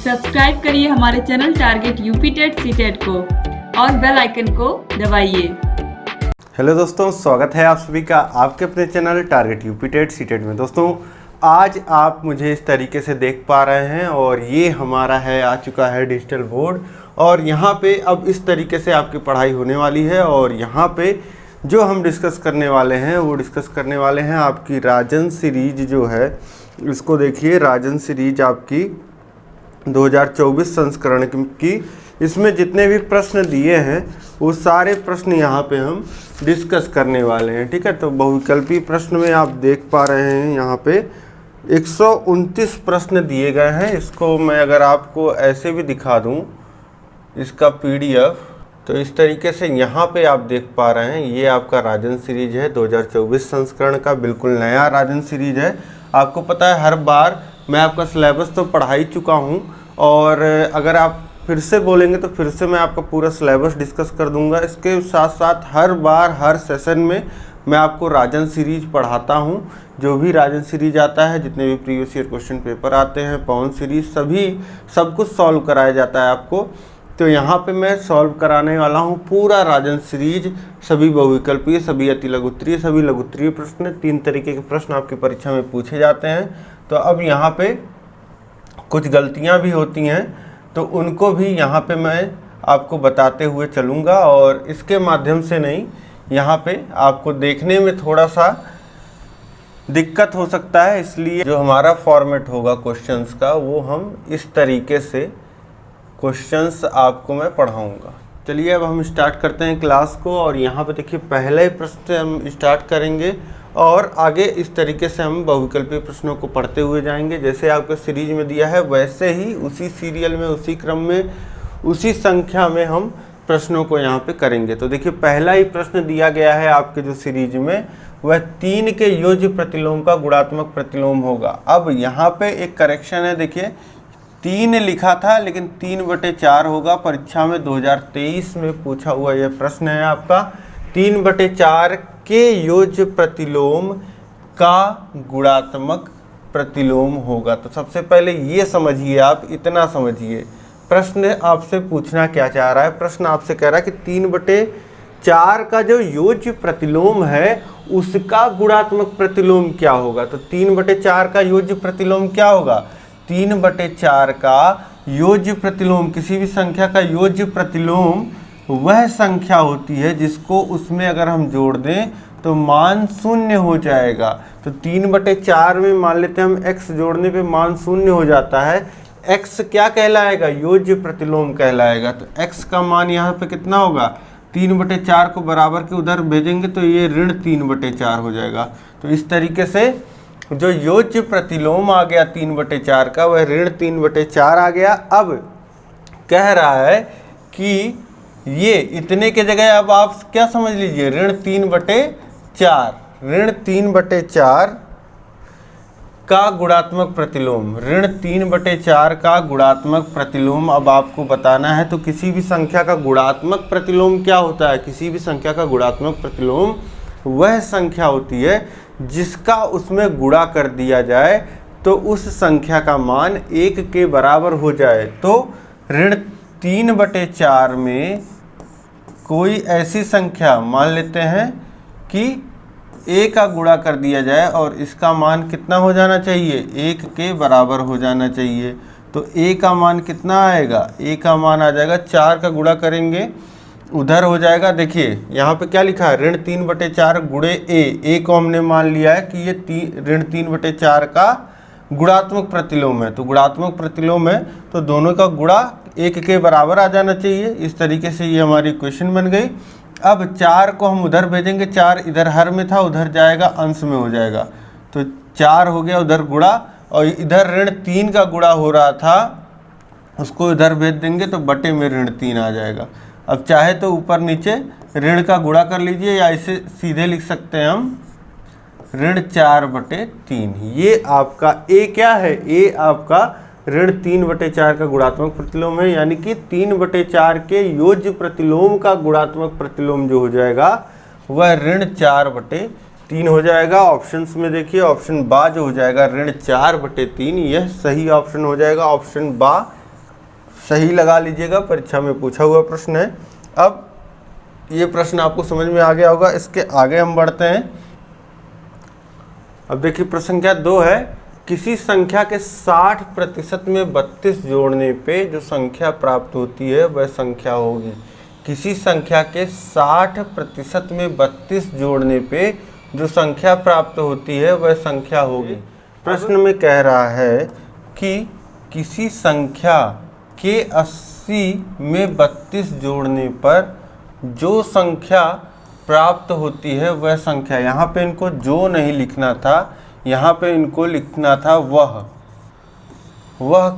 Subscribe करिए हमारे channel target UP TET CTET को और बेल आइकन को दबाइए। हेलो दोस्तों, स्वागत है आप सभी का आपके अपने channel target UP TET CTET में। दोस्तों आज आप मुझे इस तरीके से देख पा रहे हैं और ये हमारा आ चुका है डिजिटल बोर्ड और यहाँ पे अब इस तरीके से आपकी पढ़ाई होने वाली है। और यहाँ पे जो हम डिस्कस करने वाले हैं वो डिस्कस करने वाले हैं आपकी राजन सीरीज जो है, इसको देखिए। राजन सीरीज आपकी 2024 संस्करण की, इसमें जितने भी प्रश्न दिए हैं वो सारे प्रश्न यहाँ पे हम डिस्कस करने वाले हैं, ठीक है। तो बहुविकल्पी प्रश्न में आप देख पा रहे हैं यहाँ पे 129 प्रश्न दिए गए हैं। इसको मैं अगर आपको ऐसे भी दिखा दूँ इसका PDF, तो इस तरीके से यहाँ पे आप देख पा रहे हैं। ये आपका राजन सीरीज है 2024 संस्करण का, बिल्कुल नया राजन सीरीज है। आपको पता है हर बार मैं आपका सिलेबस तो पढ़ा ही चुका हूँ और अगर आप फिर से बोलेंगे तो फिर से मैं आपका पूरा सिलेबस डिस्कस कर दूंगा। इसके साथ साथ हर बार हर सेशन में मैं आपको राजन सीरीज पढ़ाता हूँ। जो भी राजन सीरीज आता है, जितने भी प्रीवियस ईयर क्वेश्चन पेपर आते हैं, पवन सीरीज, सब कुछ सॉल्व कराया जाता है आपको। तो यहाँ पे मैं सॉल्व कराने वाला हूँ पूरा राजन सीरीज, सभी बहुविकल्पीय, सभी अति लघुत्तरीय, सभी लघुत्तरीय प्रश्न। 3 तरीके के प्रश्न आपकी परीक्षा में पूछे जाते हैं। तो अब यहाँ पे कुछ गलतियाँ भी होती हैं तो उनको भी यहाँ पे मैं आपको बताते हुए चलूँगा और इसके माध्यम से नहीं, यहाँ पे आपको देखने में थोड़ा सा दिक्कत हो सकता है। इसलिए जो हमारा फॉर्मेट होगा क्वेश्चंस का, वो हम इस तरीके से क्वेश्चंस आपको मैं पढ़ाऊँगा। चलिए अब हम स्टार्ट करते हैं क्लास को और यहाँ पे देखिए पहले ही प्रश्न से हम स्टार्ट करेंगे और आगे इस तरीके से हम बहुविकल्पीय प्रश्नों को पढ़ते हुए जाएंगे। जैसे आपको सीरीज में दिया है वैसे ही उसी सीरियल में, उसी क्रम में, उसी संख्या में हम प्रश्नों को यहाँ पे करेंगे। तो देखिए पहला ही प्रश्न दिया गया है आपके जो सीरीज में, वह 3 के योज्य प्रतिलोम का गुणात्मक प्रतिलोम होगा। अब यहाँ पे एक करेक्शन है, देखिए 3 लिखा था लेकिन 3/4 होगा। परीक्षा में 2023 में पूछा हुआ यह प्रश्न है आपका। 3/4 के योज्य प्रतिलोम का गुणात्मक प्रतिलोम होगा। तो सबसे पहले ये समझिए, आप इतना समझिए प्रश्न आपसे पूछना क्या चाह रहा है। प्रश्न आपसे कह रहा है कि 3/4 का जो योज्य प्रतिलोम है उसका गुणात्मक प्रतिलोम क्या होगा। तो 3/4 का योज्य प्रतिलोम क्या होगा? 3/4 का योज्य प्रतिलोम, किसी भी संख्या का योज्य प्रतिलोम वह संख्या होती है जिसको उसमें अगर हम जोड़ दें तो मान 0 हो जाएगा। तो 3/4 में मान लेते हैं हम x जोड़ने पे मान 0 हो जाता है। x क्या कहलाएगा? योज्य प्रतिलोम कहलाएगा। तो x का मान यहाँ पे कितना होगा? 3/4 को बराबर के उधर भेजेंगे तो ये -3/4 हो जाएगा। तो इस तरीके से जो योज्य प्रतिलोम आ गया 3/4 का, वह -3/4 आ गया। अब कह रहा है कि ये इतने के जगह अब आप क्या समझ लीजिए, -3/4, -3/4 का गुणात्मक प्रतिलोम, -3/4 का गुणात्मक प्रतिलोम अब आपको बताना है। तो किसी भी संख्या का गुणात्मक प्रतिलोम क्या होता है? किसी भी संख्या का गुणात्मक प्रतिलोम वह संख्या होती है जिसका उसमें गुणा कर दिया जाए तो उस संख्या का मान 1 के बराबर हो जाए। तो -3/4 में कोई ऐसी संख्या मान लेते हैं कि a का गुणा कर दिया जाए और इसका मान कितना हो जाना चाहिए? 1 के बराबर हो जाना चाहिए। तो a का मान कितना आएगा? a का मान आ जाएगा 4 का गुणा करेंगे उधर हो जाएगा। देखिए यहाँ पे क्या लिखा है? -3/4 गुणे a को हमने मान लिया है कि ये -3/4 का गुणात्मक प्रतिलोम है। तो गुणात्मक प्रतिलोम है तो दोनों का गुणा 1 के बराबर आ जाना चाहिए। इस तरीके से ये हमारी इक्वेशन बन गई। अब 4 को हम उधर भेजेंगे, 4 इधर हर में था, उधर जाएगा अंश में हो जाएगा। तो 4 हो गया उधर गुणा और इधर -3 का गुणा हो रहा था, उसको इधर भेज देंगे तो बटे में -3 आ जाएगा। अब चाहे तो ऊपर नीचे ऋण का गुणा कर लीजिए या इसे सीधे लिख सकते हैं हम ऋण4/3। ये आपका a क्या है? a आपका ऋण3/4 का गुणात्मक प्रतिलोम है, यानी कि 3/4 के योज्य प्रतिलोम का गुणात्मक प्रतिलोम जो हो जाएगा वह ऋण4/3 हो जाएगा। ऑप्शंस में देखिए ऑप्शन बा जो हो जाएगा ऋण 4/3, यह सही ऑप्शन हो जाएगा। ऑप्शन बा सही लगा लीजिएगा, परीक्षा में पूछा हुआ प्रश्न है। अब ये प्रश्न आपको समझ में आ गया होगा, इसके आगे हम बढ़ते हैं। अब देखिए प्रश्न संख्या 2 है, किसी संख्या के 60% में 32 जोड़ने पे जो संख्या प्राप्त होती है वह संख्या होगी। किसी संख्या के 60% में 32 जोड़ने पे जो संख्या प्राप्त होती है वह संख्या होगी। प्रश्न में कह रहा है कि किसी संख्या के 80 में 32 जोड़ने पर जो संख्या प्राप्त होती है वह संख्या, यहाँ पे इनको जो नहीं लिखना था, यहाँ पे इनको लिखना था वह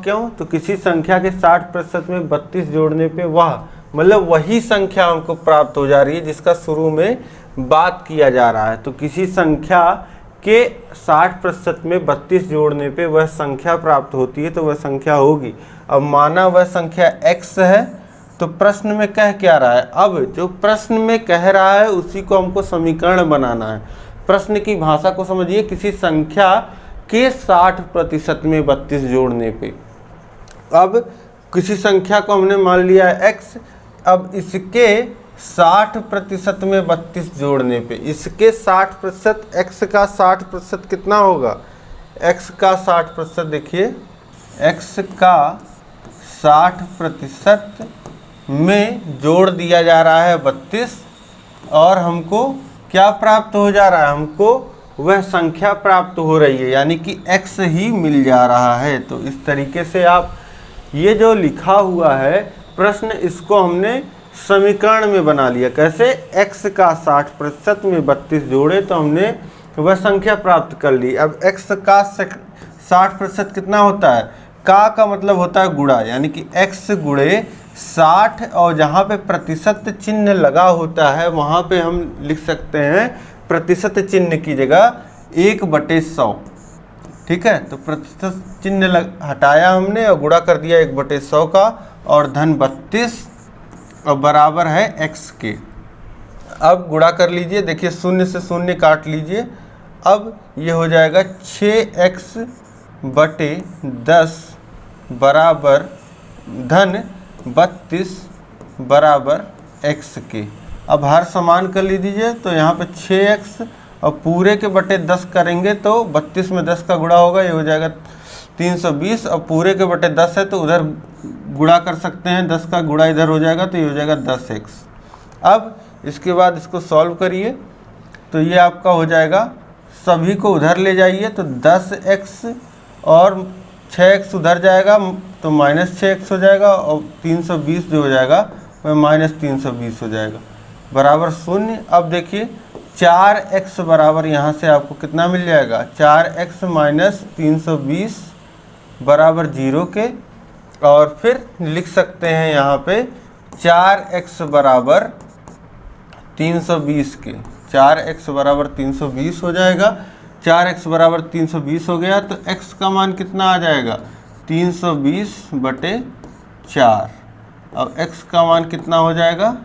क्यों? तो किसी संख्या के 60% में 32 जोड़ने पे वह, मतलब वही संख्या हमको प्राप्त हो जा रही है जिसका शुरू में बात किया जा रहा है। तो किसी संख्या के 60% में 32 जोड़ने पे वह संख्या प्राप्त होती है तो वह संख्या होगी। अब माना वह संख्या x है, तो प्रश्न में कह क्या रहा है? अब जो प्रश्न में कह रहा है उसी को हमको समीकरण बनाना है। प्रश्न की भाषा को समझिए, किसी संख्या के 60% में 32 जोड़ने पे, अब किसी संख्या को हमने मान लिया है x, अब इसके 60% में 32 जोड़ने पे, इसके 60%, x का 60% कितना होगा? x का 60% देखिए, x का 60% में जोड़ दिया जा रहा है 32 और हमको क्या प्राप्त हो जा रहा है? हमको वह संख्या प्राप्त हो रही है, यानी कि x ही मिल जा रहा है। तो इस तरीके से आप ये जो लिखा हुआ है प्रश्न, इसको हमने समीकरण में बना लिया। कैसे? x का 60% में 32 जोड़े तो हमने वह संख्या प्राप्त कर ली। अब x का 60% कितना होता है? का मतलब होता है गुणा, यानी कि x गुणे 60, और जहाँ पे प्रतिशत चिन्ह लगा होता है वहाँ पे हम लिख सकते हैं प्रतिशत चिन्ह की जगह 1/100। ठीक है, तो प्रतिशत चिन्ह हटाया हमने और गुणा कर दिया 1/100 का, और धन 32 और बराबर है x के। अब गुणा कर लीजिए, देखिए 0 से 0 काट लीजिए, अब ये हो जाएगा 6x/10 बराबर धन 32 बराबर x के। अब हर समान कर लीजिए, तो यहाँ पे 6x और पूरे के बटे 10 करेंगे तो 32 में 10 का गुणा होगा, ये हो जाएगा 320, और पूरे के बटे 10 है तो उधर गुणा कर सकते हैं, 10 का गुणा इधर हो जाएगा तो ये हो जाएगा 10x। अब इसके बाद इसको सॉल्व करिए तो ये आपका हो जाएगा, सभी को उधर ले जाइए तो 10x और 6x उधर जाएगा तो -6x हो जाएगा, और 320 जो हो जाएगा वह -320 हो जाएगा बराबर 0। अब देखिए 4x बराबर यहाँ से आपको कितना मिल जाएगा? 4x - 320 बराबर 0 के, और फिर लिख सकते हैं यहाँ पे 4x बराबर 320 के। 4x बराबर 320 हो जाएगा। 4x बराबर 320 हो गया तो x का मान कितना आ जाएगा? 320/4। अब x का मान कितना हो जाएगा?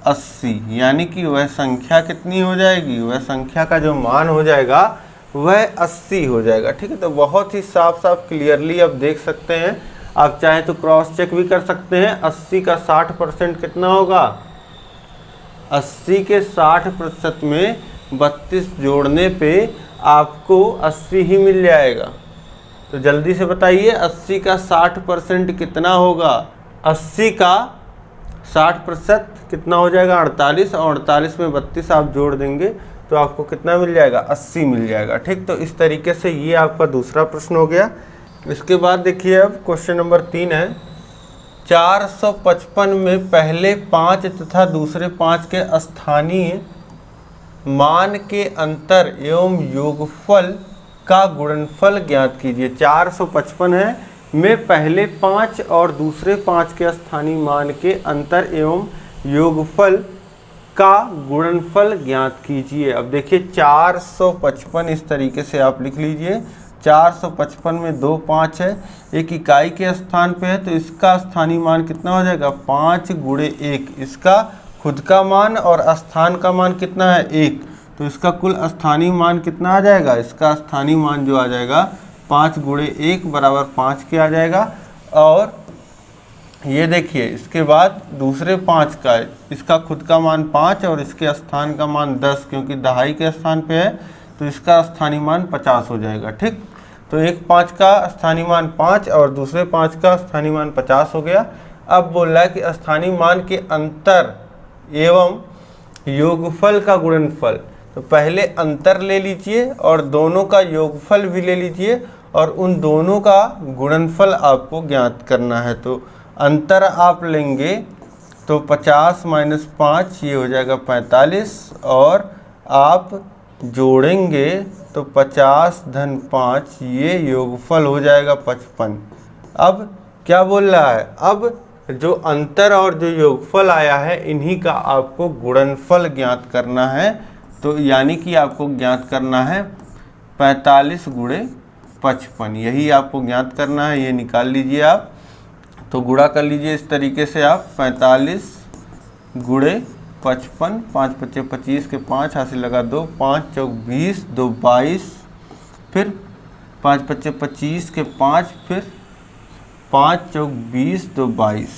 80, यानी कि वह संख्या कितनी हो जाएगी? वह संख्या का जो मान हो जाएगा वह 80 हो जाएगा। ठीक है, तो बहुत ही साफ साफ क्लियरली आप देख सकते हैं। आप चाहे तो क्रॉस चेक भी कर सकते हैं। 80 का 60% कितना होगा? 80 के 60% में 32 जोड़ने पे आपको 80 ही मिल जाएगा। तो जल्दी से बताइए 80 का 60% कितना होगा? 80 का 60% कितना हो जाएगा? 48, और 48 में 32 आप जोड़ देंगे तो आपको कितना मिल जाएगा? 80 मिल जाएगा। ठीक, तो इस तरीके से ये आपका दूसरा प्रश्न हो गया। इसके बाद देखिए अब क्वेश्चन नंबर 3 है, 455 में पहले 5 तथा दूसरे 5 के स्थानीय मान के अंतर एवं योगफल का गुणनफल ज्ञात कीजिए। 455 है में पहले 5 और दूसरे 5 के स्थानीय मान के अंतर एवं योगफल का गुणनफल ज्ञात कीजिए। अब देखिए 455 इस तरीके से आप लिख लीजिए। 455 में 2 5 है, एक इकाई के स्थान पे है तो इसका स्थानीय मान कितना हो जाएगा? 5 गुणे 1। इसका खुद का मान और स्थान का मान कितना है? 1, तो इसका कुल स्थानीय मान कितना आ जाएगा? इसका स्थानीय मान जो आ जाएगा 5 गुणे 1 बराबर 5 के आ जाएगा। और ये देखिए, इसके बाद दूसरे 5 का, इसका खुद का मान 5 और इसके स्थान का मान 10, क्योंकि दहाई के स्थान पे है तो इसका स्थानीय मान 50 हो जाएगा। ठीक, तो एक 5 का स्थानीय मान 5 और दूसरे 5 का स्थानीय मान 50 हो गया। अब बोल रहा है कि स्थानीय मान के अंतर एवं योगफल का गुणनफल। तो पहले अंतर ले लीजिए और दोनों का योगफल भी ले लीजिए और उन दोनों का गुणनफल आपको ज्ञात करना है। तो अंतर आप लेंगे तो 50 - 5 ये हो जाएगा 45 और आप जोड़ेंगे तो 50 - 5 ये योगफल हो जाएगा 55। अब क्या बोल रहा है, अब जो अंतर और जो योगफल आया है इन्हीं का आपको गुणनफल ज्ञात करना है। तो यानी कि आपको ज्ञात करना है 45 × 55, यही आपको ज्ञात करना है। ये निकाल लीजिए आप, तो गुणा कर लीजिए इस तरीके से आप 45 × 55, 5 × 5 = 25 के 5 हाथ से लगा 2, 5 × 4 = 20, 2 = 22, फिर 5 × 5 = 25 के 5, फिर 5 × 4 = 20, 2 = 22,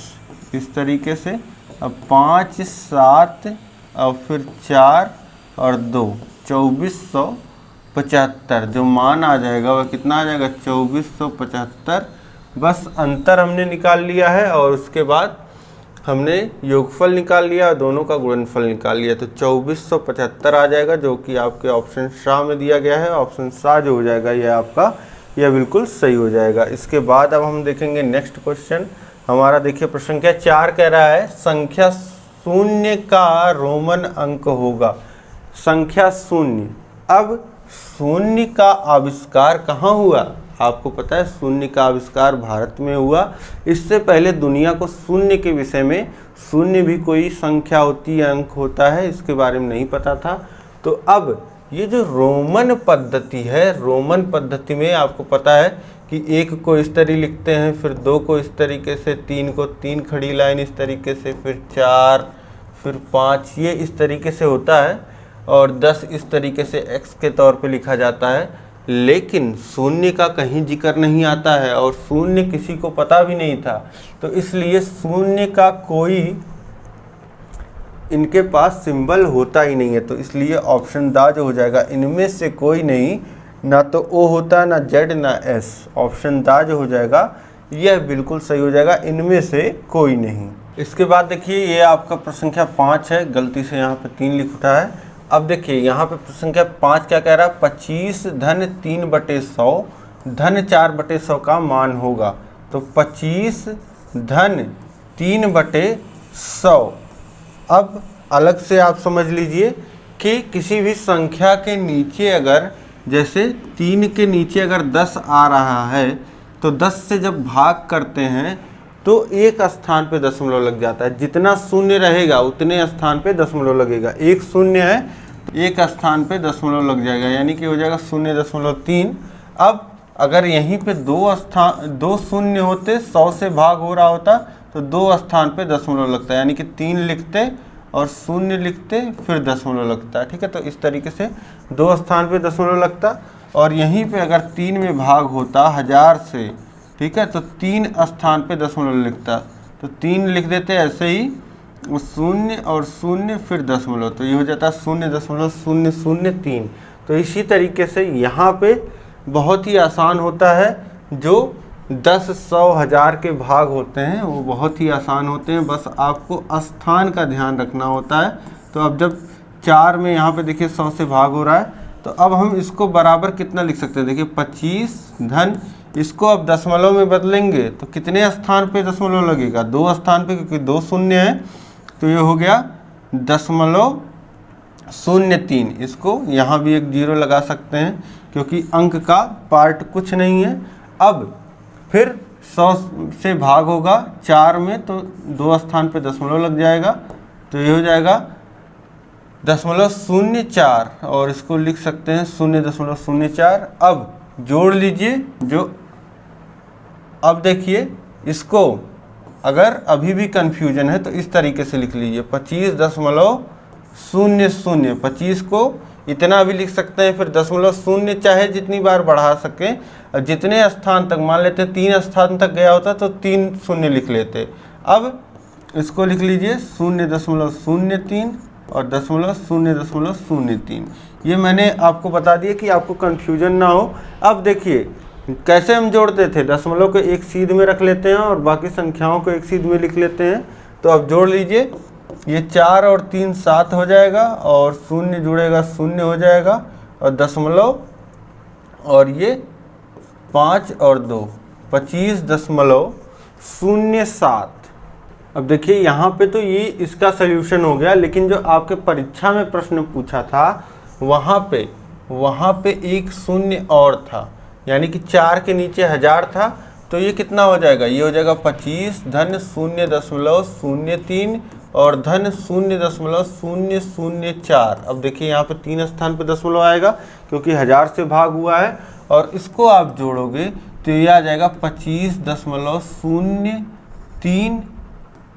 इस तरीके से। अब 5 × 7 और फिर 4 और 2 2475, जो मान आ जाएगा वह कितना आ जाएगा 2475। बस अंतर हमने निकाल लिया है और उसके बाद हमने योगफल निकाल लिया और दोनों का गुणनफल निकाल लिया, तो 2475 आ जाएगा, जो कि आपके ऑप्शन शाह में दिया गया है। ऑप्शन शाह जो हो जाएगा यह आपका, यह बिल्कुल सही हो जाएगा। इसके बाद अब हम देखेंगे नेक्स्ट क्वेश्चन हमारा। देखिए प्रश्न क्या 4 कह रहा है, संख्या शून्य का रोमन अंक होगा। संख्या शून्य, अब शून्य का आविष्कार कहाँ हुआ? आपको पता है शून्य का आविष्कार भारत में हुआ। इससे पहले दुनिया को शून्य के विषय में, शून्य भी कोई संख्या होती है, अंक होता है, इसके बारे में नहीं पता था। तो अब ये जो रोमन पद्धति है, रोमन पद्धति में आपको पता है कि 1 को इस तरह लिखते हैं, फिर 2 को इस तरीके से, 3 को 3 खड़ी लाइन इस तरीके से, फिर 4, फिर 5, ये इस तरीके से होता है, और 10 इस तरीके से x के तौर पे लिखा जाता है। लेकिन शून्य का कहीं जिक्र नहीं आता है और शून्य किसी को पता भी नहीं था, तो इसलिए शून्य का कोई इनके पास सिंबल होता ही नहीं है। तो इसलिए ऑप्शन दा जो हो जाएगा, इनमें से कोई नहीं, ना तो ओ होता है, ना जेड, ना एस। ऑप्शन दा जो हो जाएगा यह बिल्कुल सही हो जाएगा, इनमें से कोई नहीं। इसके बाद देखिए ये आपका प्रश्न संख्या 5 है, गलती से यहाँ पे 3 लिख उठा है। अब देखिए यहाँ पे प्रश्न संख्या 5 क्या कह रहा है, 25 धन 3/100 धन 4/100 का मान होगा। तो 25 धन 3/100, अब अलग से आप समझ लीजिए कि किसी भी संख्या के नीचे अगर, जैसे 3 के नीचे अगर 10 आ रहा है तो 10 से जब भाग करते हैं तो एक स्थान पे दशमलव लग जाता है। जितना शून्य रहेगा उतने स्थान पे दशमलव लगेगा। एक शून्य है, एक स्थान पे दशमलव लग जाएगा, यानी कि हो जाएगा 0.3। अब अगर यहीं पे 2 शून्य होते, 100 से भाग हो रहा होता, तो 2 स्थान पे दशमलव लगता है, यानी कि 3 लिखते और 0 लिखते फिर दशमलव लगता है। ठीक है, तो इस तरीके से 2 स्थान पे दशमलव लगता, और यहीं पे अगर 3 में भाग होता 1000 से, ठीक है, तो 3 स्थान पे दशमलव लिखता, तो 3 लिख देते ऐसे ही, 0 और 0 फिर दशमलव, तो ये हो जाता 0.003। तो इसी तरीके से यहाँ पे बहुत ही आसान होता है, जो 10, 100, 1000 के भाग होते हैं वो बहुत ही आसान होते हैं, बस आपको स्थान का ध्यान रखना होता है। तो अब जब 4 में यहाँ पे देखिए 100 से भाग हो रहा है, तो अब हम इसको बराबर कितना लिख सकते हैं, देखिए 25 धन, इसको अब दशमलव में बदलेंगे तो कितने स्थान पे दशमलव लगेगा, 2 स्थान पे, क्योंकि 2 शून्य है, तो ये हो गया 0.03। इसको यहाँ भी एक 0 लगा सकते हैं क्योंकि अंक का पार्ट कुछ नहीं है। अब फिर 100 से भाग होगा 4 में, तो 2 स्थान पे दशमलव लग जाएगा, तो ये हो जाएगा 0.04, और इसको लिख सकते हैं 0.04। अब जोड़ लीजिए जो, अब देखिए इसको अगर अभी भी कन्फ्यूजन है तो इस तरीके से लिख लीजिए 25.00, 25 को इतना भी लिख सकते हैं, फिर दशमलव शून्य चाहे जितनी बार बढ़ा सकें, और जितने स्थान तक, मान लेते 3 स्थान तक गया होता तो 3 शून्य लिख लेते। अब इसको लिख लीजिए 0.03 और 0.03। ये मैंने आपको बता दिया कि आपको कन्फ्यूजन ना हो। अब देखिए कैसे हम जोड़ते थे, दशमलव को एक सीध में रख लेते हैं और बाकी संख्याओं को एक सीध में लिख लेते हैं। तो अब जोड़ लीजिए, ये 4 और 3 7 हो जाएगा, और शून्य जुड़ेगा 0 हो जाएगा, और दशमलव और ये 5 और 2 25.07। अब देखिए यहाँ पे तो ये इसका सल्यूशन हो गया, लेकिन जो आपके परीक्षा में प्रश्न पूछा था वहाँ पे एक शून्य और था, यानी कि 4 के नीचे 1000 था। तो ये कितना हो जाएगा, ये हो जाएगा 25 धन 0.03 और धन 0.004। अब देखिए यहाँ पे 3 स्थान पे दशमलव आएगा क्योंकि 1000 से भाग हुआ है, और इसको आप जोड़ोगे तो ये आ जाएगा 25.03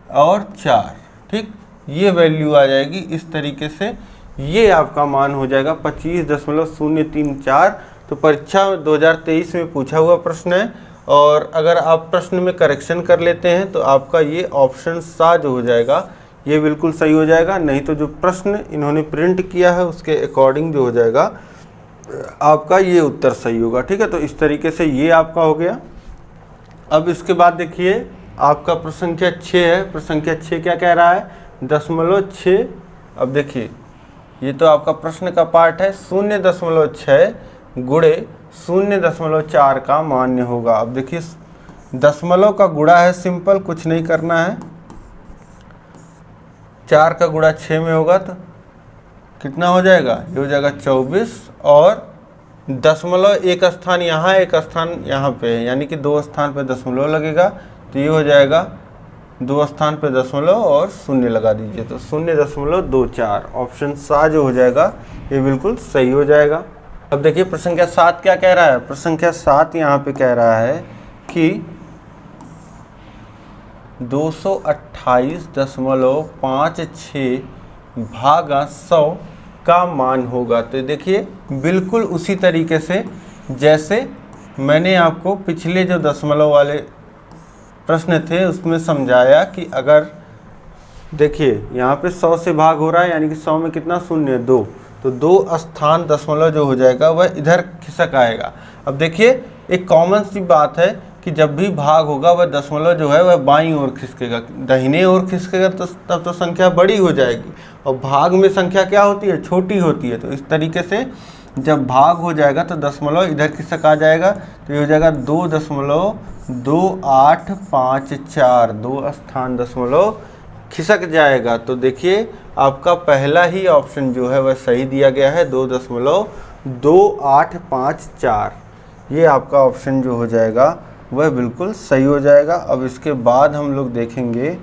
और 4। ठीक, ये वैल्यू आ जाएगी इस तरीके से, ये आपका मान हो जाएगा 25.034। तो परीक्षा 2023 में पूछा हुआ प्रश्न है, और अगर आप प्रश्न में करेक्शन कर लेते हैं तो आपका ये ऑप्शन सा जो हो जाएगा ये बिल्कुल सही हो जाएगा। नहीं तो जो प्रश्न इन्होंने प्रिंट किया है उसके अकॉर्डिंग जो हो जाएगा आपका ये उत्तर सही होगा। ठीक है, तो इस तरीके से ये आपका हो गया। अब इसके बाद देखिए आपका प्रश्न संख्या 6 है। प्रश्न संख्या 6 क्या कह रहा है, 0.6। अब देखिए ये तो आपका प्रश्न का पार्ट है, 0.6 गुणे 0.4 का मान्य होगा। अब देखिए दशमलव का गुणा है, सिंपल, कुछ नहीं करना है। 4 का गुणा 6 में होगा तो कितना हो जाएगा, ये हो जाएगा 24, और दशमलव एक स्थान यहाँ, एक स्थान यहाँ पे है, यानी कि 2 स्थान पे दशमलव लगेगा। तो ये हो जाएगा 2 स्थान पे दशमलव और 0 लगा दीजिए, तो 0.24। ऑप्शन सा जो हो जाएगा ये बिल्कुल सही हो जाएगा। अब देखिए प्रश्न संख्या 7 क्या कह रहा है। प्रश्न संख्या 7 यहाँ पे कह रहा है कि 228.56 भागा 100 का मान होगा। तो देखिए बिल्कुल उसी तरीके से जैसे मैंने आपको पिछले जो दशमलव वाले प्रश्न थे उसमें समझाया कि अगर देखिए यहाँ पे 100 से भाग हो रहा है, यानी कि 100 में कितना शून्य है, 2, तो 2 स्थान दशमलव जो हो जाएगा वह इधर खिसक आएगा। अब देखिए एक कॉमन सी बात है कि जब भी भाग होगा वह दशमलव जो है वह बाईं ओर खिसकेगा, दाहिने ओर खिसकेगा तो तब तो संख्या बड़ी हो जाएगी, और भाग में संख्या क्या होती है, छोटी होती है। तो इस तरीके से जब भाग हो जाएगा तो दशमलव इधर खिसक आ जाएगा, तो ये हो जाएगा 2.2854, 2 स्थान दशमलव खिसक जाएगा। तो देखिए आपका पहला ही ऑप्शन जो है वह सही दिया गया है, 2.2854। ये आपका ऑप्शन जो हो जाएगा वह बिल्कुल सही हो जाएगा। अब इसके बाद हम लोग देखेंगे,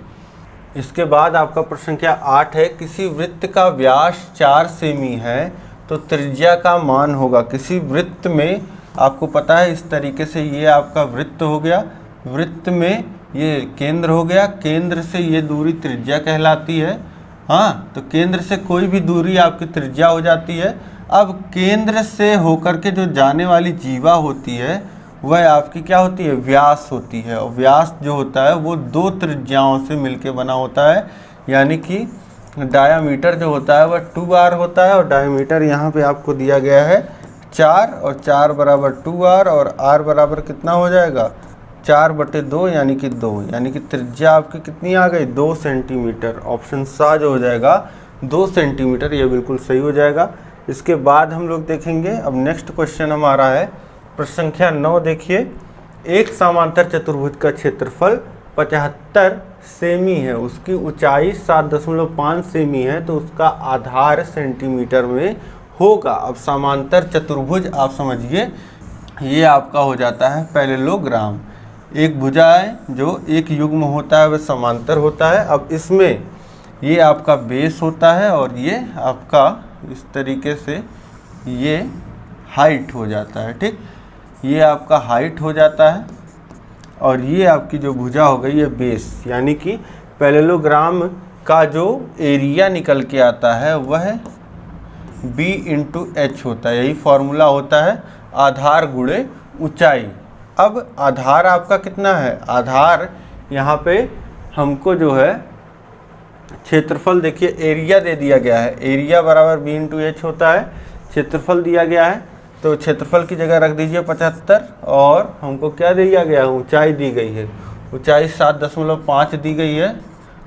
इसके बाद आपका प्रश्न संख्या 8 है। किसी वृत्त का व्यास 4 सेमी है तो त्रिज्या का मान होगा। किसी वृत्त में आपको पता है इस तरीके से ये आपका वृत्त हो गया, वृत्त में ये केंद्र हो गया, केंद्र से ये दूरी त्रिज्या कहलाती है। हाँ, तो केंद्र से कोई भी दूरी आपकी त्रिज्या हो जाती है। अब केंद्र से होकर के जो जाने वाली जीवा होती है वह आपकी क्या होती है, व्यास होती है। और व्यास जो होता है वो 2 त्रिज्याओं से मिलके बना होता है, यानी कि डायामीटर जो होता है वह 2r होता है, और डायामीटर यहाँ पे आपको दिया गया है 4, और 4 बराबर 2r, और r बराबर कितना हो जाएगा 4/2, यानी कि 2, यानी कि त्रिज्या आपकी कितनी आ गई, 2 सेंटीमीटर। ऑप्शन सा जो हो जाएगा 2 सेंटीमीटर, ये बिल्कुल सही हो जाएगा। इसके बाद हम लोग देखेंगे, अब नेक्स्ट क्वेश्चन हमारा है प्रश्न संख्या 9। देखिए एक समांतर चतुर्भुज का क्षेत्रफल 75 सेमी है, उसकी ऊंचाई 7.5 सेमी है, तो उसका आधार सेंटीमीटर में होगा। अब समांतर चतुर्भुज आप समझिए ये आपका हो जाता है पैरेललोग्राम। एक भुजा है जो एक युग्म होता है वह समांतर होता है। अब इसमें ये आपका बेस होता है और ये आपका इस तरीके से ये हाइट हो जाता है। ठीक, ये आपका हाइट हो जाता है, और ये आपकी जो भुजा हो गई ये बेस, यानी कि पैरेललोग्राम का जो एरिया निकल के आता है वह b इंटू एच होता है। यही फॉर्मूला होता है आधार गुणे ऊंचाई। अब आधार आपका कितना है, आधार यहाँ पे हमको जो है क्षेत्रफल, देखिए एरिया दे दिया गया है, एरिया बराबर b इंटू एच होता है। क्षेत्रफल दिया गया है तो क्षेत्रफल की जगह रख दीजिए 75 और हमको क्या दिया गया है, ऊंचाई दी गई है, ऊंचाई 7.5 दी गई है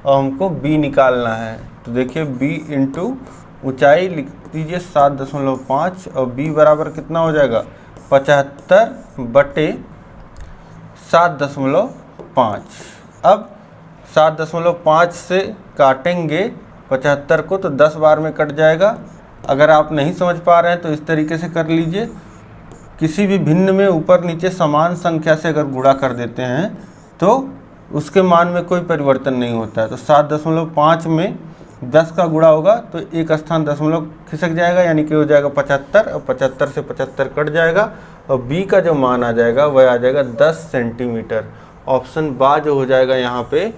और हमको b निकालना है। तो देखिए b इंटू ऊंचाई लिख दीजिए 7.5 और b बराबर कितना हो जाएगा 75 बटे 7.5। अब 7.5 से काटेंगे 75 को तो 10 बार में कट जाएगा। अगर आप नहीं समझ पा रहे हैं तो इस तरीके से कर लीजिए, किसी भी भिन्न में ऊपर नीचे समान संख्या से अगर गुणा कर देते हैं तो उसके मान में कोई परिवर्तन नहीं होता है। तो 7.5 में 10 का गुणा होगा तो एक स्थान दशमलव खिसक जाएगा, यानी कि हो जाएगा 75 और 75 से 75 कट जाएगा और b का जो मान आ जाएगा वह आ जाएगा 10 सेंटीमीटर। ऑप्शन बा जो हो जाएगा यहाँ पे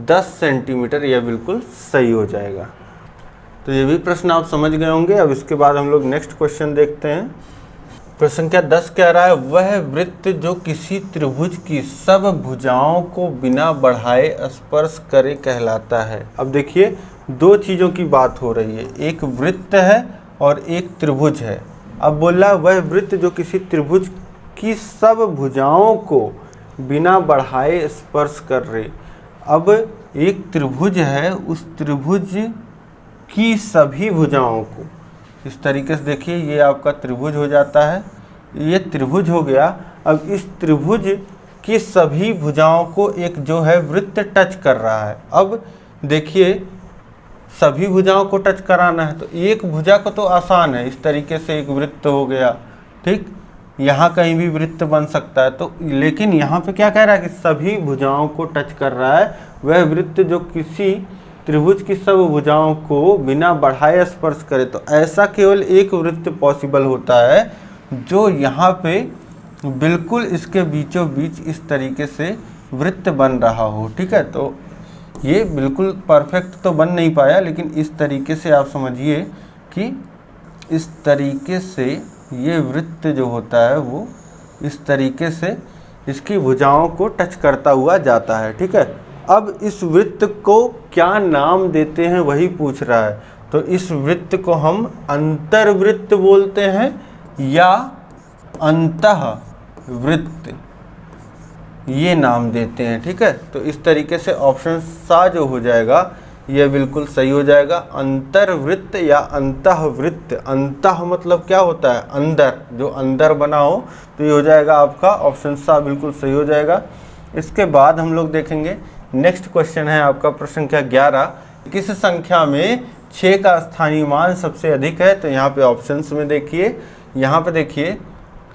10 सेंटीमीटर, यह बिल्कुल सही हो जाएगा। तो ये भी प्रश्न आप समझ गए होंगे। अब इसके बाद हम लोग नेक्स्ट क्वेश्चन देखते हैं। प्रश्न संख्या 10 कह रहा है वह वृत्त जो किसी त्रिभुज की सब भुजाओं को बिना बढ़ाए स्पर्श करे कहलाता है। अब देखिए दो चीज़ों की बात हो रही है, एक वृत्त है और एक त्रिभुज है। अब बोल रहा वह वृत्त जो किसी त्रिभुज की सब भुजाओं को बिना बढ़ाए स्पर्श कर रहे। अब एक त्रिभुज है, उस त्रिभुज की सभी भुजाओं को, इस तरीके से देखिए ये आपका त्रिभुज हो जाता है, ये त्रिभुज हो गया। अब इस त्रिभुज की सभी भुजाओं को एक जो है वृत्त टच कर रहा है। अब देखिए सभी भुजाओं को टच कराना है तो एक भुजा को तो आसान है, इस तरीके से एक वृत्त हो गया, ठीक, यहाँ कहीं भी वृत्त बन सकता है। तो लेकिन यहाँ पे क्या कह रहा है कि सभी भुजाओं को टच कर रहा है वह वृत्त जो किसी त्रिभुज की सब भुजाओं को बिना बढ़ाए स्पर्श करे। तो ऐसा केवल एक वृत्त पॉसिबल होता है जो यहाँ पे बिल्कुल इसके बीचों बीच इस तरीके से वृत्त बन रहा हो, ठीक है। तो ये बिल्कुल परफेक्ट तो बन नहीं पाया, लेकिन इस तरीके से आप समझिए कि इस तरीके से ये वृत्त जो होता है वो इस तरीके से इसकी भुजाओं को टच करता हुआ जाता है, ठीक है। अब इस वृत्त को क्या नाम देते हैं वही पूछ रहा है। तो इस वृत्त को हम अंतर्वृत्त बोलते हैं या अंतः वृत्त, ये नाम देते हैं, ठीक है। तो इस तरीके से ऑप्शन सा जो हो जाएगा यह बिल्कुल सही हो जाएगा, अंतर्वृत्त या अंतःवृत्त। अंतः मतलब क्या होता है, अंदर, जो अंदर बना हो, तो ये हो जाएगा आपका ऑप्शन सा बिल्कुल सही हो जाएगा। इसके बाद हम लोग देखेंगे नेक्स्ट क्वेश्चन है आपका प्रश्न संख्या 11, किस संख्या में 6 का स्थानीय मान सबसे अधिक है। तो यहाँ पे ऑप्शंस में देखिए, यहाँ पे देखिए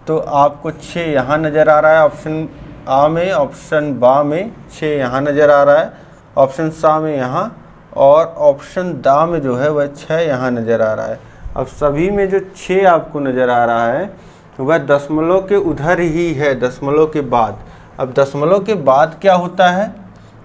तो आपको 6 यहाँ नज़र आ रहा है ऑप्शन आ में, ऑप्शन बा में 6 यहाँ नज़र आ रहा है, ऑप्शन सा में यहाँ, और ऑप्शन दा में जो है वह 6 यहाँ नज़र आ रहा है। अब सभी में जो 6 आपको नज़र आ रहा है वह दशमलव के उधर ही है, दशमलव के बाद। अब दशमलव के बाद क्या होता है,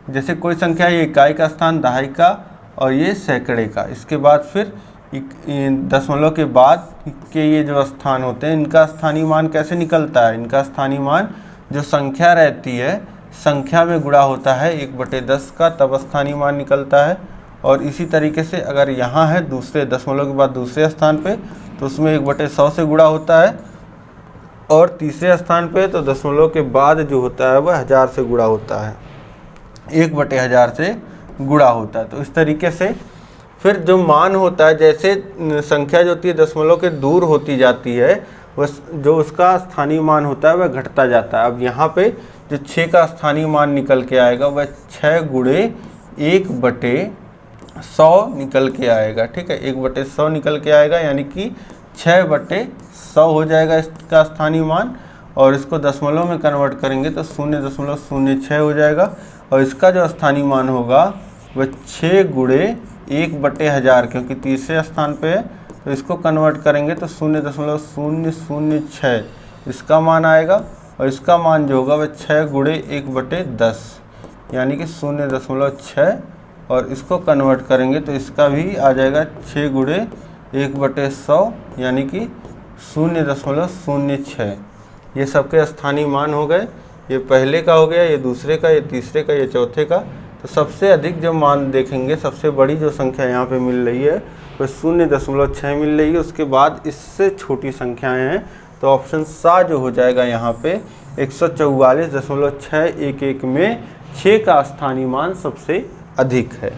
जैसे कोई संख्या ये इकाई का स्थान, दहाई का और ये सैकड़े का, इसके बाद फिर दशमलव के बाद के ये जो स्थान होते हैं इनका स्थानीय मान कैसे निकलता है, इनका स्थानीय मान जो संख्या रहती है संख्या में गुणा होता है 1/10 का, तब स्थानीय मान निकलता है। और इसी तरीके से अगर यहाँ है दूसरे दशमलव के बाद दूसरे स्थान पे तो उसमें 1/100 से गुणा होता है, और तीसरे स्थान पे तो दशमलव के बाद जो होता है वह 1000 से गुणा होता है, 1/1000 से गुणा होता है। तो इस तरीके से फिर जो मान होता है, जैसे संख्या जो होती है दशमलव के दूर होती जाती है वह जो उसका स्थानीय मान होता है वह घटता जाता है। अब यहाँ पे जो 6 का स्थानीय मान निकल के आएगा वह 6 गुणे 1/100 निकल के आएगा, ठीक है, 1/100 निकल के आएगा, यानी कि 6/100 हो जाएगा इसका स्थानीय मान। और इसको दशमलव में कन्वर्ट करेंगे तो 0.06 हो जाएगा, और इसका जो स्थानीय मान होगा वह 6 गुणे 1/1000, क्योंकि तीसरे स्थान पे है तो इसको कन्वर्ट करेंगे तो 0.006 इसका मान आएगा, और इसका मान जो होगा वह 6 गुणे 1/10 यानी कि 0.6, और इसको कन्वर्ट करेंगे तो इसका भी आ जाएगा 6 गुणे 1/100 यानी कि 0.06। ये सबके स्थानीय मान हो गए। ये पहले का हो गया, ये दूसरे का, ये तीसरे का, ये चौथे का। तो सबसे अधिक जो मान देखेंगे, सबसे बड़ी जो संख्या यहाँ पे मिल रही है वह 0.6 मिल रही है। उसके बाद इससे छोटी संख्याएं हैं, तो ऑप्शन सा जो हो जाएगा यहाँ पे 144.611 में 6 का स्थानीय मान सबसे अधिक है।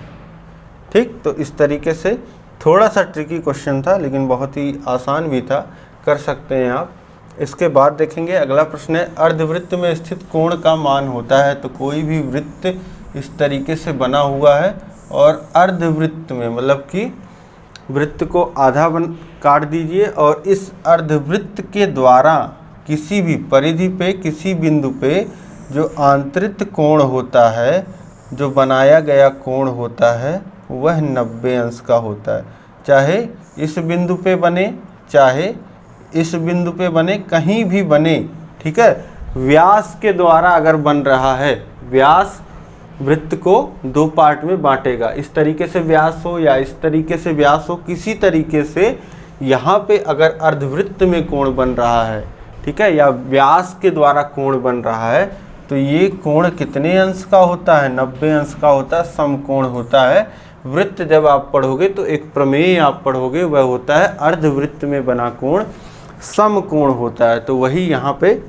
ठीक, तो इस तरीके से थोड़ा सा ट्रिकी क्वेश्चन था, लेकिन बहुत ही आसान भी था, कर सकते हैं आप। इसके बाद देखेंगे अगला प्रश्न है, अर्धवृत्त में स्थित कोण का मान होता है। तो कोई भी वृत्त इस तरीके से बना हुआ है और अर्धवृत्त में, मतलब कि वृत्त को आधा काट दीजिए और इस अर्धवृत्त के द्वारा किसी भी परिधि पे, किसी बिंदु पे जो आंतरिक कोण होता है, जो बनाया गया कोण होता है, वह 90 अंश का होता है। चाहे इस बिंदु पे बने, चाहे इस बिंदु पे बने, कहीं भी बने। ठीक है, व्यास के द्वारा अगर बन रहा है, व्यास वृत्त को 2 पार्ट में बांटेगा। इस तरीके से व्यास हो या इस तरीके से व्यास हो, किसी तरीके से यहाँ पे अगर अर्धवृत्त में कोण बन रहा है, ठीक है, या व्यास के द्वारा कोण बन रहा है, तो ये कोण कितने अंश का होता है? 90 अंश का होता है, समकोण होता है। वृत्त जब आप पढ़ोगे तो एक प्रमेय आप पढ़ोगे, वह होता है अर्धवृत्त में बना कोण समकोण होता है। तो वही यहाँ पे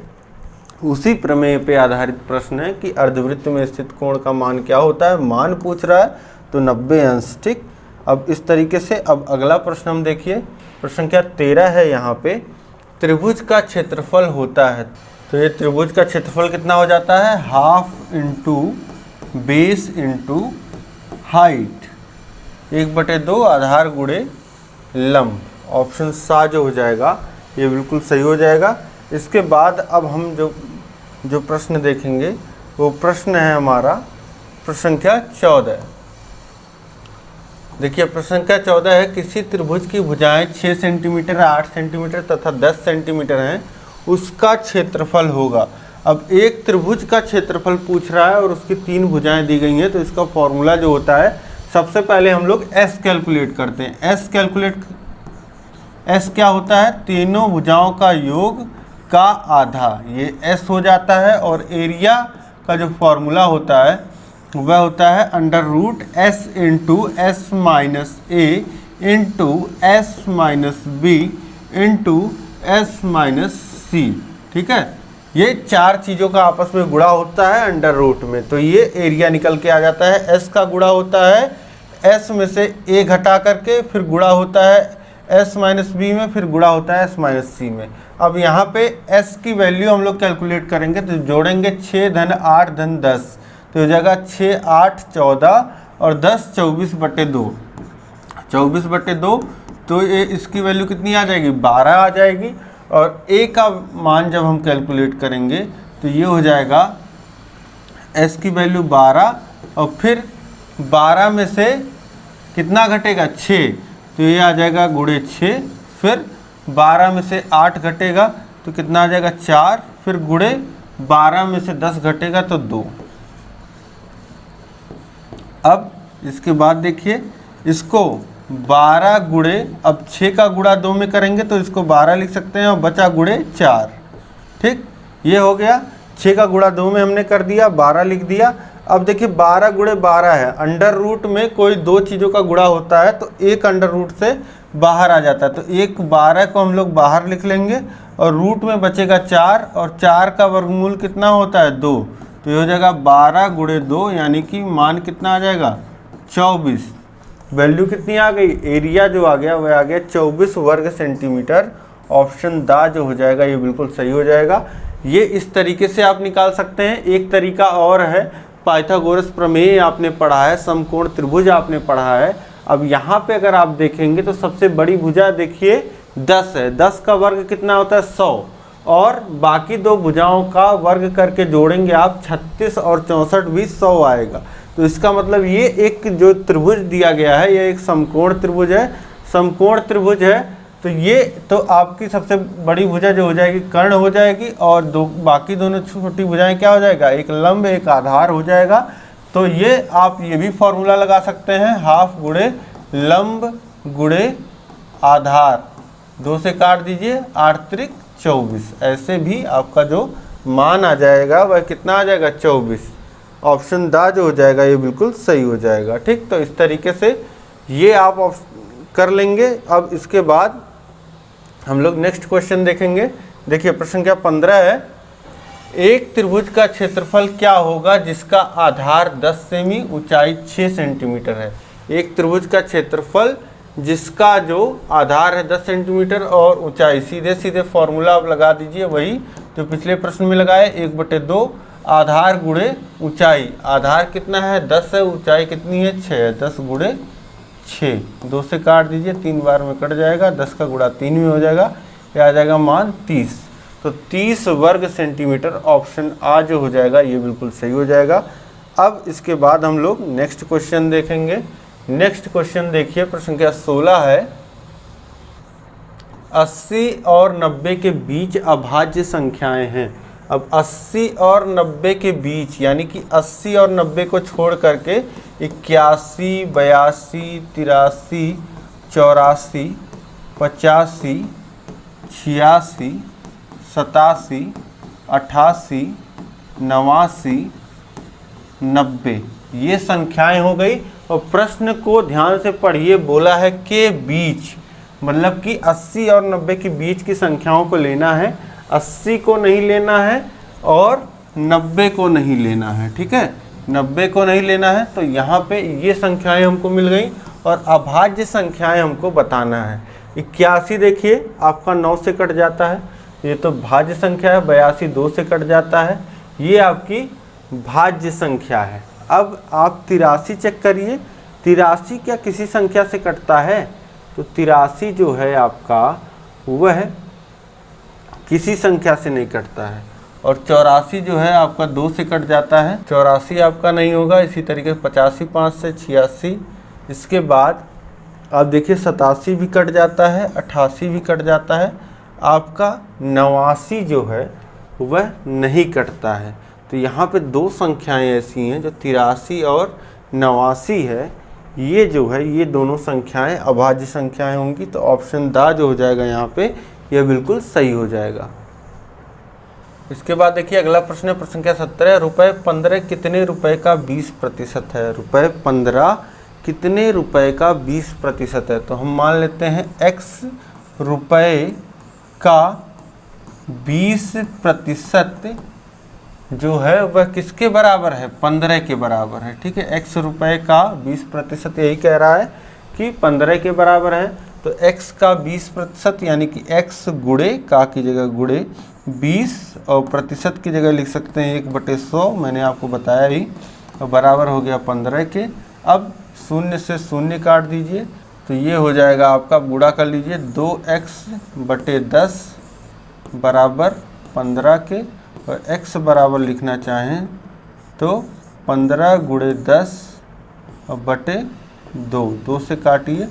उसी प्रमेय पे आधारित प्रश्न है कि अर्धवृत्त में स्थित कोण का मान क्या होता है। मान पूछ रहा है तो 90 अंश। ठीक, अब इस तरीके से अब अगला प्रश्न हम देखिए, प्रश्न संख्या 13 है। यहाँ पे त्रिभुज का क्षेत्रफल होता है। तो ये त्रिभुज का क्षेत्रफल कितना हो जाता है? Half into base into height, 1/2 आधार गुणे लंब। ऑप्शन सा जो हो जाएगा ये बिल्कुल सही हो जाएगा। इसके बाद अब हम जो प्रश्न देखेंगे वो प्रश्न है हमारा प्रश्न संख्या 14। देखिए प्रश्न संख्या 14 है, किसी त्रिभुज की भुजाएं 6 सेंटीमीटर, 8 सेंटीमीटर तथा 10 सेंटीमीटर हैं, उसका क्षेत्रफल होगा। अब एक त्रिभुज का क्षेत्रफल पूछ रहा है और उसकी 3 भुजाएं दी गई हैं, तो इसका फॉर्मूला जो होता है, सबसे पहले हम लोग एस कैलकुलेट करते हैं। एस क्या होता है? तीनों भुजाओं का योग का आधा, ये एस हो जाता है। और एरिया का जो फॉर्मूला होता है वह होता है √S into S minus A into S minus B into S minus C. ठीक है, ये 4 चीज़ों का आपस में गुणा होता है √ में, तो ये एरिया निकल के आ जाता है। एस का गुणा होता है एस में से ए घटा करके, फिर गुणा होता है एस माइनस बी में, फिर गुणा होता है एस माइनस सी में। अब यहाँ पे एस की वैल्यू हम लोग कैलकुलेट करेंगे, तो जोड़ेंगे 6 + 8 + 10, तो हो जाएगा 6 × 8 = 14 और 10 = 24/2। 24/2, तो ये इसकी वैल्यू कितनी आ जाएगी? 12 आ जाएगी। और ए का मान जब हम कैलकुलेट करेंगे तो ये हो जाएगा एस की वैल्यू 12, और फिर 12 में से कितना घटेगा? 6, तो ये आ जाएगा गुणे 6। फिर 12 में से 8 घटेगा तो कितना आ जाएगा? 4, फिर गुणे 12 में से 10 घटेगा तो 2। अब इसके बाद देखिए, इसको 12 गुणे, अब 6 का गुणा 2 में करेंगे तो इसको 12 लिख सकते हैं और बचा गुणे 4। ठीक, ये हो गया। 6 का गुणा 2 में हमने कर दिया, 12 लिख दिया। अब देखिए 12 गुणे 12 है, √ में कोई 2 चीज़ों का गुणा होता है तो एक √ से बाहर आ जाता है, तो एक 12 को हम लोग बाहर लिख लेंगे और रूट में बचेगा 4, और 4 का वर्गमूल कितना होता है? 2, तो ये हो जाएगा 12 गुणे 2, यानी कि मान कितना आ जाएगा? 24। वैल्यू कितनी आ गई? एरिया जो आ गया वह आ गया 24 वर्ग सेंटीमीटर। ऑप्शन दा जो हो जाएगा ये बिल्कुल सही हो जाएगा। ये इस तरीके से आप निकाल सकते हैं। एक तरीका और है, पाइथागोरस प्रमेय आपने पढ़ा है, समकोण त्रिभुज आपने पढ़ा है। अब यहाँ पे अगर आप देखेंगे तो सबसे बड़ी भुजा देखिए 10 है, 10 का वर्ग कितना होता है? 100, और बाकी 2 भुजाओं का वर्ग करके जोड़ेंगे आप 36 और 64 भी 100 आएगा। तो इसका मतलब ये एक जो त्रिभुज दिया गया है ये एक समकोण त्रिभुज है। समकोण त्रिभुज है तो ये तो आपकी सबसे बड़ी भुजा जो हो जाएगी कर्ण हो जाएगी, और बाकी दोनों छोटी भुजाएं क्या हो जाएगा? एक लंब एक आधार हो जाएगा। तो ये आप ये भी फॉर्मूला लगा सकते हैं, हाफ गुणे लंब गुणे आधार 2 से काट दीजिए, 8 त्रिक 24, ऐसे भी आपका जो मान आ जाएगा वह कितना आ जाएगा 24। ऑप्शन दा जो हो जाएगा ये बिल्कुल सही हो जाएगा। ठीक, तो इस तरीके से ये आप कर लेंगे। अब इसके बाद हम लोग नेक्स्ट क्वेश्चन देखेंगे। देखिए प्रश्न संख्या 15 है, एक त्रिभुज का क्षेत्रफल क्या होगा जिसका आधार 10 सेमी ऊंचाई 6 सेंटीमीटर है। एक त्रिभुज का क्षेत्रफल जिसका जो आधार है 10 सेंटीमीटर और ऊंचाई, सीधे सीधे फॉर्मूला आप लगा दीजिए वही जो पिछले प्रश्न में लगाए, 1/2 आधार गुणे ऊंचाई। आधार कितना है 10 है, ऊंचाई कितनी है 6 है, 10 गुणे 6, 2 से काट दीजिए, 3 बार में कट जाएगा, 10 का गुणा 3 में हो जाएगा, यह आ जाएगा मान 30। तो 30 वर्ग सेंटीमीटर, ऑप्शन आ जो हो जाएगा ये बिल्कुल सही हो जाएगा। अब इसके बाद हम लोग नेक्स्ट क्वेश्चन देखेंगे। नेक्स्ट क्वेश्चन देखिए, प्रश्न संख्या 16 है, 80 और 90 के बीच अभाज्य संख्याएं हैं। अब 80 और 90 के बीच यानी कि 80 और 90 को छोड़ करके 81, 82, 83, 84, 85, 86, 87, 88, 89, 90 ये संख्याएं हो गई। और प्रश्न को ध्यान से पढ़िए, बोला है के बीच, मतलब कि 80 और 90 के बीच की संख्याओं को लेना है, 80 को नहीं लेना है और 90 को नहीं लेना है। ठीक है, 90 को नहीं लेना है। तो यहाँ पे ये संख्याएं हमको मिल गई और अभाज्य संख्याएं हमको बताना है। 81 देखिए आपका 9 से कट जाता है, ये तो भाज्य संख्या है। 82 2 से कट जाता है, ये आपकी भाज्य संख्या है। अब आप 83 चेक करिए, 83 क्या किसी संख्या से कटता है? तो 83 जो है आपका वह किसी संख्या से नहीं कटता है। और 84 जो है आपका 2 से कट जाता है, 84 आपका नहीं होगा। इसी तरीके से 85 5 से 86। इसके बाद आप देखिए 87 भी कट जाता है, 88 भी कट जाता है। आपका 89 जो है वह नहीं कटता है। तो यहाँ पे दो संख्याएं ऐसी हैं जो 83 और 89 है, ये जो है ये दोनों संख्याएं अभाज्य संख्याएं होंगी। तो ऑप्शन दा जो हो जाएगा यहाँ पे यह बिल्कुल सही हो जाएगा। इसके बाद देखिए अगला प्रश्न है, प्रश्न संख्या 17, रुपये 15 कितने रुपए का 20% है? रुपये 15 कितने रुपए का 20% है? तो हम मान लेते हैं x रुपए का 20% जो है वह किसके बराबर है? 15 के बराबर है। ठीक है, x रुपए का 20% यही कह रहा है कि 15 के बराबर है। तो x का 20% यानी कि x गुणे का की जगह गुणे 20 और प्रतिशत की जगह लिख सकते हैं 1/100, मैंने आपको बताया ही, और बराबर हो गया 15 के। अब शून्य से शून्य काट दीजिए तो ये हो जाएगा आपका, गुणा कर लीजिए 2x/10 बराबर 15 के, और x बराबर लिखना चाहें तो 15 गुणे 10 बटे 2, 2 से काटिए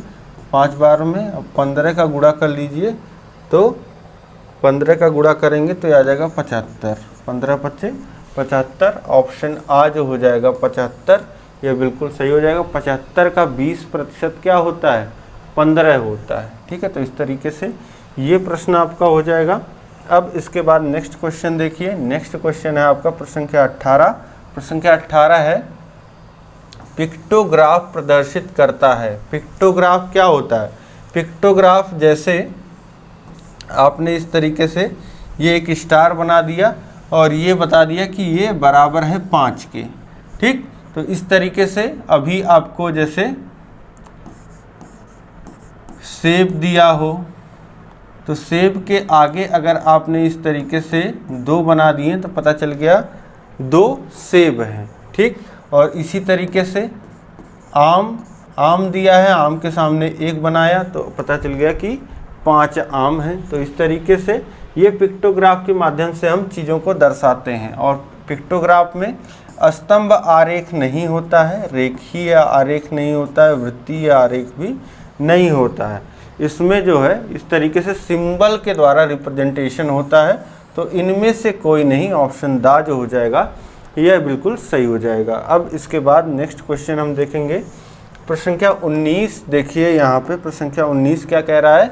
5 बार में। अब 15 का गुणा कर लीजिए तो 15 का गुणा करेंगे तो आ जाएगा 75, 15 × 5 = 75। ऑप्शन आ जो हो जाएगा 75, यह बिल्कुल सही हो जाएगा। 75 का 20% क्या होता है? 15 होता है। ठीक है, तो इस तरीके से ये प्रश्न आपका हो जाएगा। अब इसके बाद नेक्स्ट क्वेश्चन देखिए। नेक्स्ट क्वेश्चन है आपका प्रश्न संख्या 18। प्रश्न संख्या 18 है, पिक्टोग्राफ प्रदर्शित करता है। पिक्टोग्राफ क्या होता है? पिक्टोग्राफ जैसे आपने इस तरीके से ये एक स्टार बना दिया और ये बता दिया कि ये बराबर है 5 के। ठीक, तो इस तरीके से अभी आपको जैसे सेब दिया हो तो सेब के आगे अगर आपने इस तरीके से 2 बना दिए तो पता चल गया 2 सेब हैं। ठीक, और इसी तरीके से आम दिया है, आम के सामने 1 बनाया तो पता चल गया कि 5 आम हैं। तो इस तरीके से ये पिक्टोग्राफ के माध्यम से हम चीज़ों को दर्शाते हैं। और पिक्टोग्राफ में स्तंभ आरेख नहीं होता है, रेखीय आरेख नहीं होता है, वृत्तीय आरेख भी नहीं होता है। इसमें जो है इस तरीके से सिंबल के द्वारा रिप्रेजेंटेशन होता है। तो इनमें से कोई नहीं, ऑप्शन दा जो हो जाएगा यह बिल्कुल सही हो जाएगा। अब इसके बाद नेक्स्ट क्वेश्चन हम देखेंगे। प्रश्न संख्या 19 देखिए, यहाँ पे प्रश्न संख्या 19 क्या कह रहा है,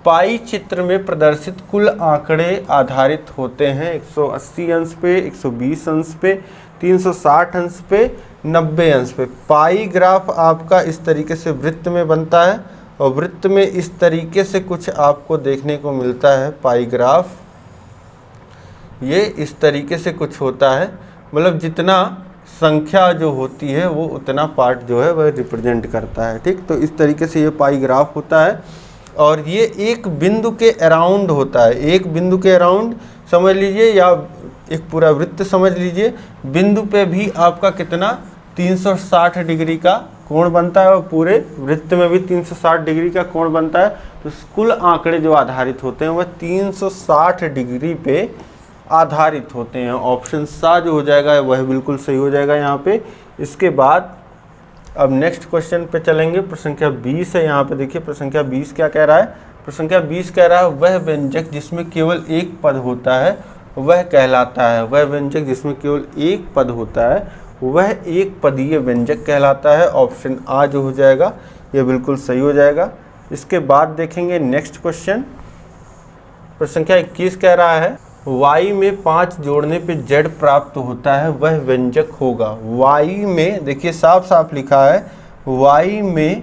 पाई चित्र में प्रदर्शित कुल आंकड़े आधारित होते हैं 180 अंश पे, 120 अंश पे, 360 अंश पे, 90 अंश पे। पाई ग्राफ आपका इस तरीके से वृत्त में बनता है और वृत्त में इस तरीके से कुछ आपको देखने को मिलता है। पाई ग्राफ ये इस तरीके से कुछ होता है, मतलब जितना संख्या जो होती है वो उतना पार्ट जो है वह रिप्रेजेंट करता है। ठीक, तो इस तरीके से ये पाई ग्राफ होता है और ये एक बिंदु के अराउंड होता है। एक बिंदु के अराउंड समझ लीजिए या एक पूरा वृत्त समझ लीजिए, बिंदु पे भी आपका कितना 360 डिग्री का कोण बनता है और पूरे वृत्त में भी 360 डिग्री का कोण बनता है। तो कुल आंकड़े जो आधारित होते हैं वह 360 डिग्री पे आधारित होते हैं। ऑप्शन सा जो हो जाएगा वह बिल्कुल सही हो जाएगा यहाँ पे। इसके बाद अब नेक्स्ट क्वेश्चन पे चलेंगे। प्रश्न संख्या 20 है, यहाँ पे देखिए प्रश्न संख्या 20 क्या कह रहा है। प्रश्न संख्या 20 कह रहा है वह व्यंजक जिसमें केवल एक पद होता है वह कहलाता है। वह व्यंजक जिसमें केवल एक पद होता है वह एक पदीय व्यंजक कहलाता है। ऑप्शन आ जो हो जाएगा यह बिल्कुल सही हो जाएगा। इसके बाद देखेंगे नेक्स्ट क्वेश्चन। प्रश्न संख्या 21 कह रहा है y में 5 जोड़ने पे z प्राप्त होता है वह व्यंजक होगा। y में देखिए साफ साफ लिखा है y में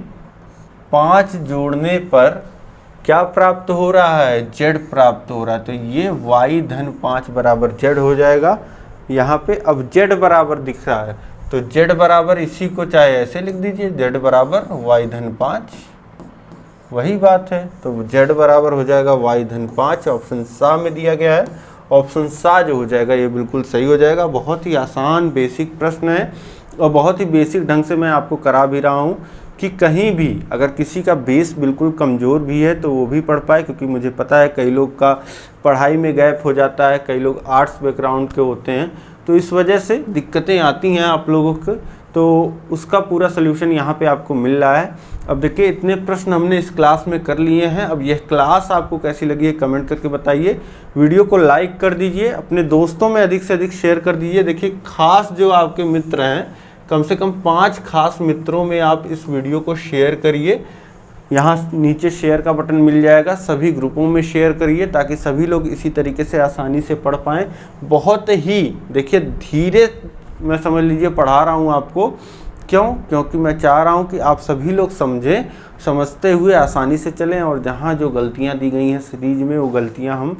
5 जोड़ने पर क्या प्राप्त हो रहा है, z प्राप्त हो रहा है। तो ये y धन 5 बराबर z हो जाएगा यहाँ पे। अब z बराबर दिख रहा है तो z बराबर इसी को चाहे ऐसे लिख दीजिए, z बराबर y धन 5, वही बात है। तो z बराबर हो जाएगा y धन 5, ऑप्शन सा में दिया गया है। ऑप्शन सा जो हो जाएगा ये बिल्कुल सही हो जाएगा। बहुत ही आसान बेसिक प्रश्न है और बहुत ही बेसिक ढंग से मैं आपको करा भी रहा हूँ कि कहीं भी अगर किसी का बेस बिल्कुल कमज़ोर भी है तो वो भी पढ़ पाए, क्योंकि मुझे पता है कई लोग का पढ़ाई में गैप हो जाता है, कई लोग आर्ट्स बैकग्राउंड के होते हैं, तो इस वजह से दिक्कतें आती हैं आप लोगों को। तो उसका पूरा सलूशन यहाँ पे आपको मिल रहा है। अब देखिए इतने प्रश्न हमने इस क्लास में कर लिए हैं। अब यह क्लास आपको कैसी लगी है कमेंट करके बताइए। वीडियो को लाइक कर दीजिए, अपने दोस्तों में अधिक से अधिक शेयर कर दीजिए। देखिए खास जो आपके मित्र हैं, कम से कम 5 खास मित्रों में आप इस वीडियो को शेयर करिए। यहाँ नीचे शेयर का बटन मिल जाएगा, सभी ग्रुपों में शेयर करिए ताकि सभी लोग इसी तरीके से आसानी से पढ़ पाएँ। बहुत ही देखिए धीरे मैं समझ लीजिए पढ़ा रहा हूँ आपको, क्योंकि मैं चाह रहा हूँ कि आप सभी लोग समझें, समझते हुए आसानी से चलें और जहाँ जो गलतियाँ दी गई हैं सीरीज में वो गलतियाँ हम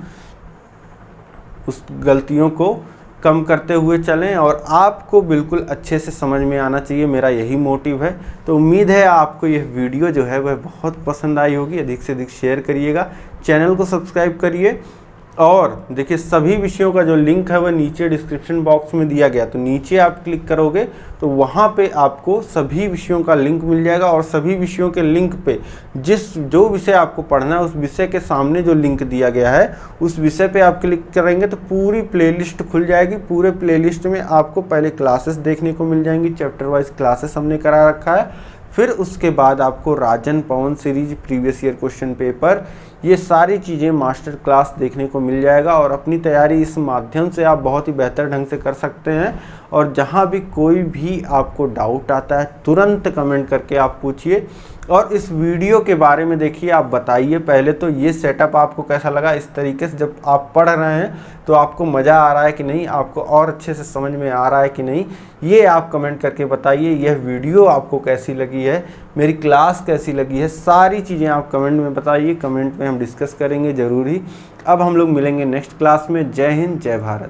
उस गलतियों को कम करते हुए चलें और आपको बिल्कुल अच्छे से समझ में आना चाहिए, मेरा यही मोटिव है। तो उम्मीद है आपको यह वीडियो जो है वह बहुत पसंद आई होगी। अधिक से अधिक शेयर करिएगा, चैनल को सब्सक्राइब करिए और देखिए सभी विषयों का जो लिंक है वह नीचे डिस्क्रिप्शन बॉक्स में दिया गया। तो नीचे आप क्लिक करोगे तो वहाँ पे आपको सभी विषयों का लिंक मिल जाएगा और सभी विषयों के लिंक पे जो विषय आपको पढ़ना है उस विषय के सामने जो लिंक दिया गया है उस विषय पे आप क्लिक करेंगे तो पूरी प्लेलिस्ट खुल जाएगी। पूरे प्लेलिस्ट में आपको पहले क्लासेस देखने को मिल जाएंगी, चैप्टर वाइज क्लासेस हमने करा रखा है। फिर उसके बाद आपको Rajan Pawan series, previous year question paper, ये सारी चीज़ें मास्टर क्लास देखने को मिल जाएगा और अपनी तैयारी इस माध्यम से आप बहुत ही बेहतर ढंग से कर सकते हैं। और जहाँ भी कोई भी आपको डाउट आता है तुरंत कमेंट करके आप पूछिए। और इस वीडियो के बारे में देखिए, आप बताइए पहले तो ये सेटअप आपको कैसा लगा। इस तरीके से जब आप पढ़ रहे हैं तो आपको मज़ा आ रहा है कि नहीं, आपको और अच्छे से समझ में आ रहा है कि नहीं, ये आप कमेंट करके बताइए। यह वीडियो आपको कैसी लगी है, मेरी क्लास कैसी लगी है, सारी चीज़ें आप कमेंट में बताइए। कमेंट में हम डिस्कस करेंगे ज़रूर ही। अब हम लोग मिलेंगे नेक्स्ट क्लास में। जय हिंद, जय भारत।